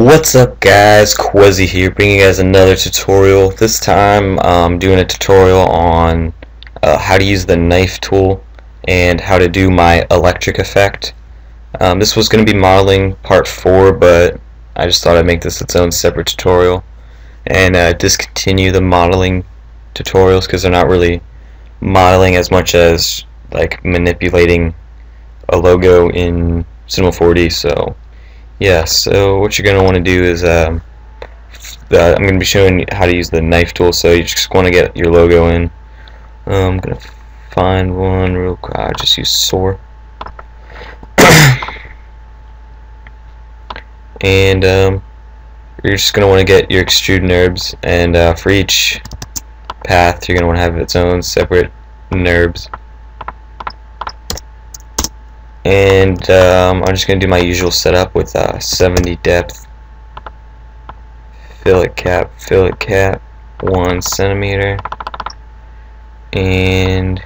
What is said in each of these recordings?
What's up guys, Qehzy here, bringing you guys another tutorial. This time I'm doing a tutorial on how to use the knife tool and how to do my electric effect. This was going to be modeling part 4, but I just thought I'd make this its own separate tutorial and discontinue the modeling tutorials because they're not really modeling as much as like manipulating a logo in Cinema 4D. So yeah, so what you're going to want to do is I'm going to be showing you how to use the knife tool. So you just want to get your logo in. I'm going to find one real quick. I just use SOAR. And you're just going to want to get your extrude NURBS, and for each path you're going to want to have its own separate NURBS. And I'm just going to do my usual setup with 70 depth, fillet cap, 1 centimeter, and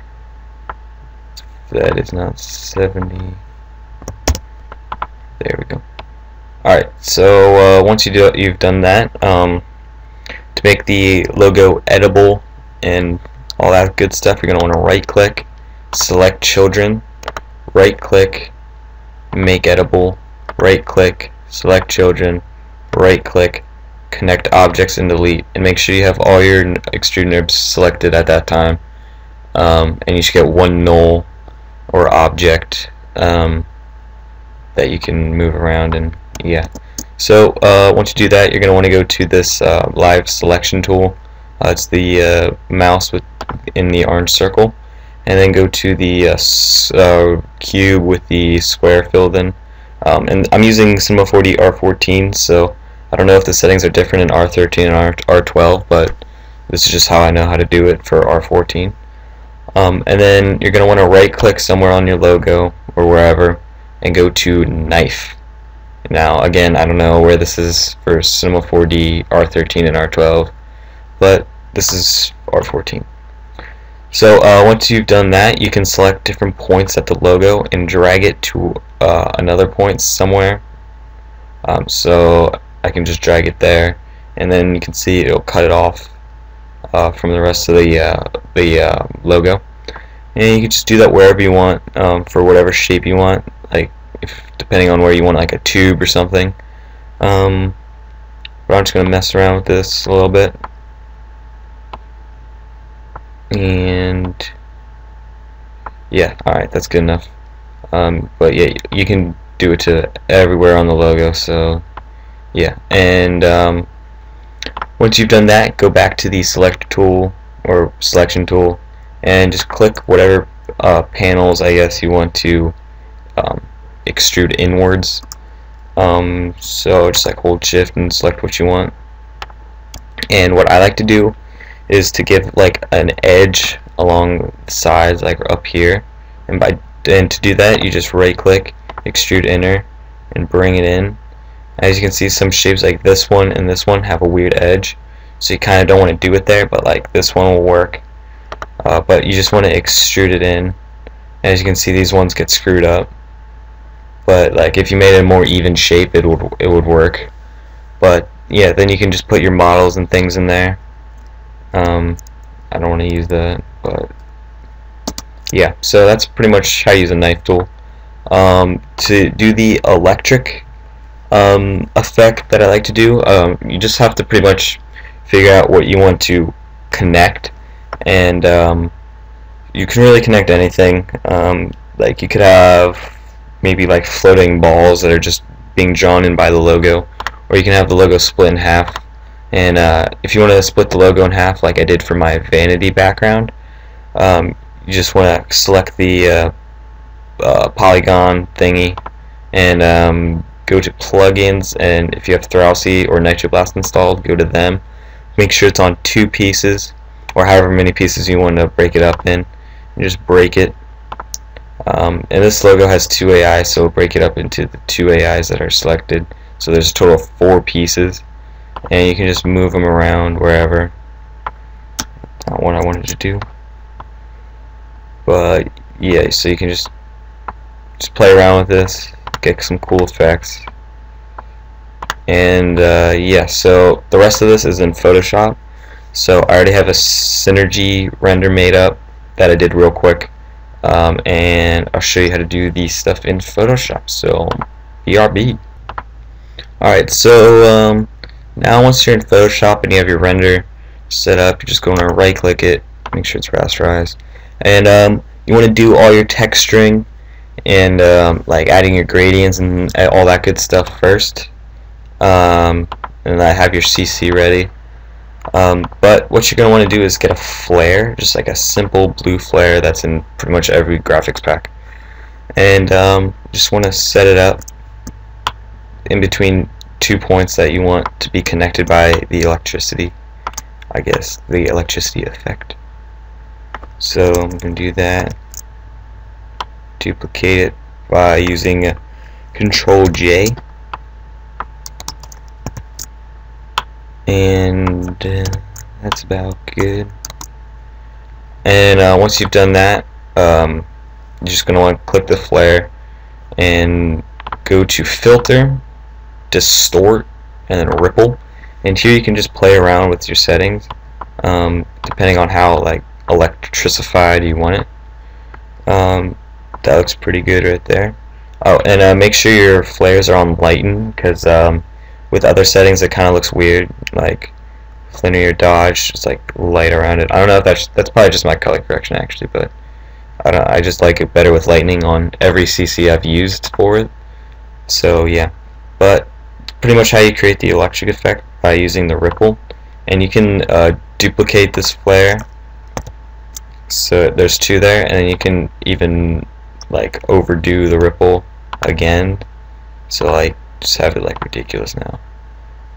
that is not 70. There we go. Alright, so once you've done that, to make the logo editable and all that good stuff, you're going to want to right click, select children, right click, make editable, right click, select children, right click, connect objects, and delete. And make sure you have all your extrude NURBS selected at that time, and you should get one null or object that you can move around. And yeah, so once you do that, you're going to want to go to this live selection tool. It's the mouse in the orange circle, and then go to the cube with the square filled in. And I'm using Cinema 4D R14, so I don't know if the settings are different in R13 and R12, but this is just how I know how to do it for R14. And then you're going to want to right click somewhere on your logo or wherever and go to knife. Now again, I don't know where this is for Cinema 4D, R13 and R12, but this is R14. So once you've done that, you can select different points at the logo and drag it to another point somewhere. So I can just drag it there, and then you can see it'll cut it off from the rest of the logo. And you can just do that wherever you want, for whatever shape you want, like depending on where you want, like a tube or something. But I'm just going to mess around with this a little bit. And yeah, alright, that's good enough. But yeah, you can do it to everywhere on the logo, so yeah. And once you've done that, go back to the select tool or selection tool and just click whatever panels I guess you want to extrude inwards. So just like hold shift and select what you want. And what I like to do is to give like an edge along the sides, like up here, and to do that you just right click, extrude inner, and bring it in. As you can see, some shapes like this one and this one have a weird edge, so you kind of don't want to do it there, but like this one will work. But you just want to extrude it in. As you can see, these ones get screwed up, but like if you made a more even shape, it would work. But yeah, then you can just put your models and things in there. I don't want to use that, but yeah, so that's pretty much how you use a knife tool. To do the electric effect that I like to do, you just have to pretty much figure out what you want to connect, and you can really connect anything. Like you could have maybe like floating balls that are just being drawn in by the logo, or you can have the logo split in half. And if you want to split the logo in half, like I did for my vanity background, you just want to select the polygon thingy and go to plugins, and if you have Thralsy or Nitroblast installed, go to them. Make sure it's on 2 pieces, or however many pieces you want to break it up in, and just break it. And this logo has 2 AIs, so we'll break it up into the 2 AIs that are selected. So there's a total of 4 pieces. And you can just move them around wherever. Not what I wanted to do, but yeah, so you can just play around with this, get some cool effects. And yeah, so the rest of this is in Photoshop. So I already have a synergy render made up that I did real quick, and I'll show you how to do these stuff in Photoshop. So BRB. Alright, so now once you're in Photoshop and you have your render set up, you're just going to right click it, make sure it's rasterized, and you want to do all your texturing and like adding your gradients and all that good stuff first, and I have your CC ready. But what you're going to want to do is get a flare, just like a simple blue flare that's in pretty much every graphics pack, and just want to set it up in between 2 points that you want to be connected by the electricity, I guess, the electricity effect. So I'm going to do that, duplicate it by using Control J, and that's about good. And once you've done that, you're just going to want to click the flare and go to Filter, Distort, and then Ripple. And here you can just play around with your settings, depending on how like electrified you want it. That looks pretty good right there. Oh, and make sure your flares are on lighten, because with other settings it kind of looks weird, like linear dodge, just like light around it. I don't know if that's probably just my color correction actually, but I just like it better with lightning on every CC I've used for it. So yeah, but pretty much how you create the electric effect by using the ripple, and you can duplicate this flare. So there's 2 there, and then you can even like overdo the ripple again. So like just have it like ridiculous now.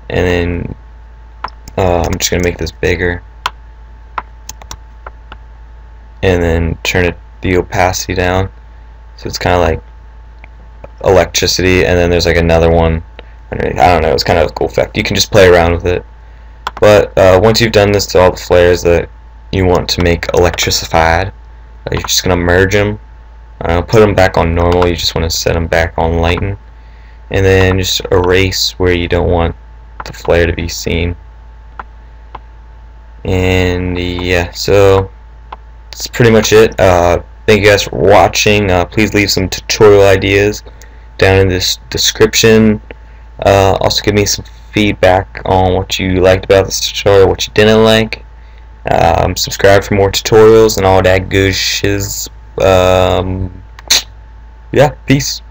And then I'm just gonna make this bigger, and then turn the opacity down, so it's kind of like electricity. And then there's like another one. I don't know. It's kind of a cool effect. You can just play around with it. But once you've done this to all the flares that you want to make electrified, you're just gonna merge them. Put them back on normal. You just want to set them back on lighten, and then just erase where you don't want the flare to be seen. And yeah, so that's pretty much it. Thank you guys for watching. Please leave some tutorial ideas down in this description. Also give me some feedback on what you liked about this tutorial, what you didn't like. Subscribe for more tutorials and all that good shiz. Yeah, peace.